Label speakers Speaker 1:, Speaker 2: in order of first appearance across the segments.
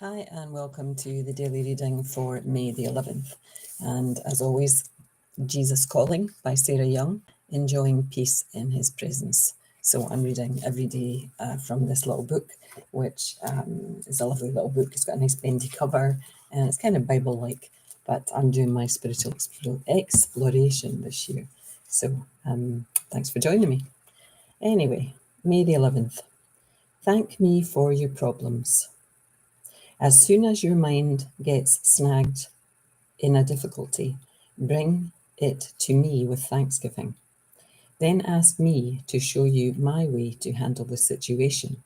Speaker 1: Hi, and welcome to the daily reading for May the 11th. And as always, Jesus Calling by Sarah Young, enjoying peace in his presence. So I'm reading every day from this little book, which is a lovely little book. It's got a nice bendy cover and it's kind of Bible-like, but I'm doing my spiritual exploration this year. So thanks for joining me. Anyway, May the 11th. Thank me for your problems. As soon as your mind gets snagged in a difficulty, bring it to me with thanksgiving. Then ask me to show you my way to handle the situation.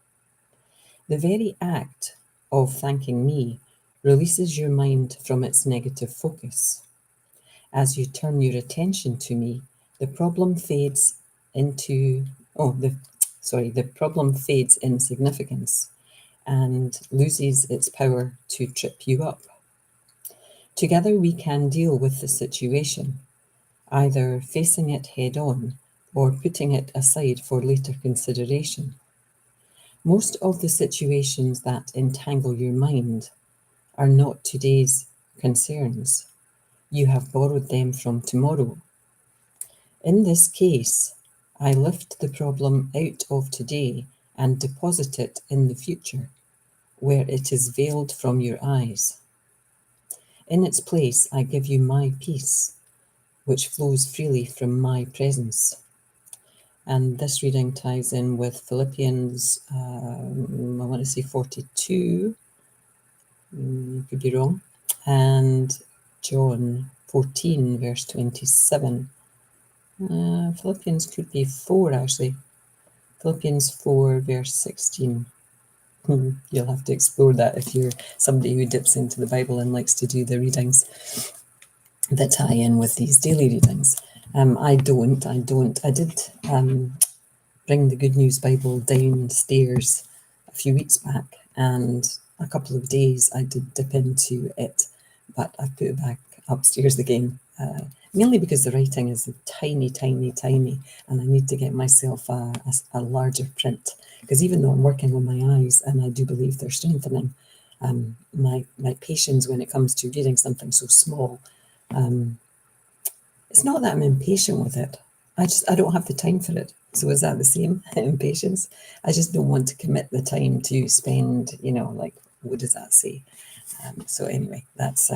Speaker 1: The very act of thanking me releases your mind from its negative focus. As you turn your attention to me, the problem fades into the problem fades in significance and loses its power to trip you up. Together we can deal with the situation, either facing it head on or putting it aside for later consideration. Most of the situations that entangle your mind are not today's concerns. You have borrowed them from tomorrow. In this case, I lift the problem out of today and deposit it in the future, where it is veiled from your eyes. In its place, I give you my peace, which flows freely from my presence. And this reading ties in with Philippians, I want to say 42, could be wrong, and John 14, verse 27. Philippians could be 4, actually. Philippians 4, verse 16. You'll have to explore that if you're somebody who dips into the Bible and likes to do the readings that tie in with these daily readings. I don't. I did bring the Good News Bible downstairs a few weeks back, and a couple of days I did dip into it, but I've put it back upstairs again, mainly because the writing is tiny, and I need to get myself a larger print, because even though I'm working on my eyes, and I do believe they're strengthening, my patience when it comes to reading something so small, it's not that I'm impatient with it. I don't have the time for it. So is that the same? Impatience? I just don't want to commit the time to spend, like, what does that say? So anyway, that's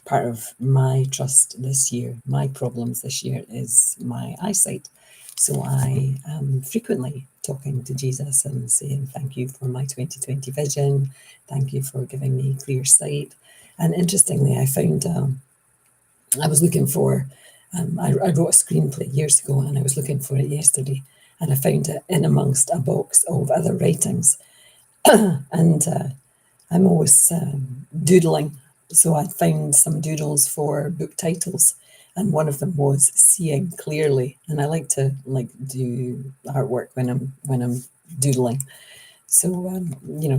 Speaker 1: part of my trust this year. My problems this year is my eyesight. So I am frequently talking to Jesus and saying, thank you for my 2020 vision. Thank you for giving me clear sight. And interestingly, I found I was looking for, I wrote a screenplay years ago and I was looking for it yesterday, and I found it in amongst a box of other writings. And I'm always doodling. So I found some doodles for book titles, and one of them was Seeing Clearly. And I like to do artwork when I'm doodling. So,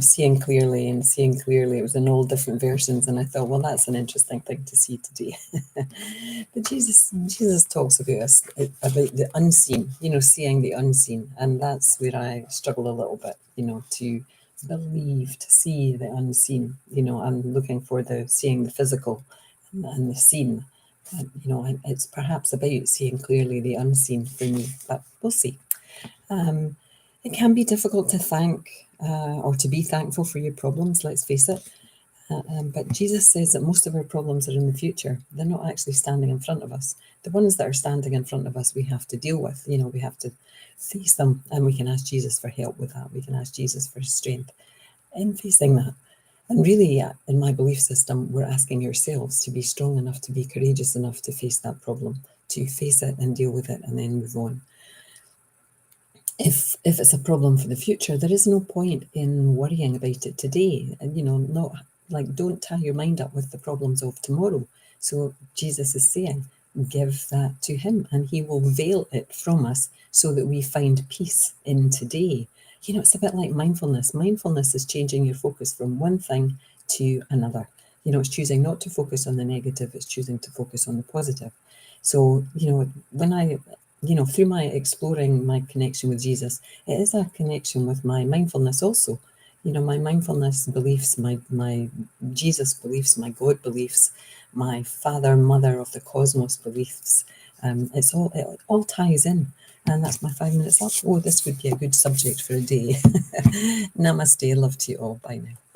Speaker 1: seeing clearly and seeing clearly, it was in all different versions. And I thought, well, that's an interesting thing to see today. But Jesus talks about us, about the unseen, seeing the unseen. And that's where I struggle a little bit, to believe, to see the unseen. I'm looking for seeing the physical and the seen. And, it's perhaps about seeing clearly the unseen for me, but we'll see. It can be difficult to thank or to be thankful for your problems, let's face it. But Jesus says that most of our problems are in the future. They're not actually standing in front of us. The ones that are standing in front of us, we have to deal with. We have to face them, and we can ask Jesus for help with that. We can ask Jesus for strength in facing that. And really, in my belief system, we're asking ourselves to be strong enough, to be courageous enough to face that problem, to face it and deal with it and then move on. If it's a problem for the future, there is no point in worrying about it today. And, not like, don't tie your mind up with the problems of tomorrow. So Jesus is saying, give that to him and he will veil it from us so that we find peace in today. It's a bit like mindfulness. Mindfulness is changing your focus from one thing to another. It's choosing not to focus on the negative, it's choosing to focus on the positive. So, when I through my exploring my connection with Jesus, it is a connection with my mindfulness also. You know, my mindfulness beliefs, my Jesus beliefs, my God beliefs, my Father, Mother of the Cosmos beliefs. It all ties in. And that's my 5 minutes up. Oh, this would be a good subject for a day. Namaste. Love to you all. Bye now.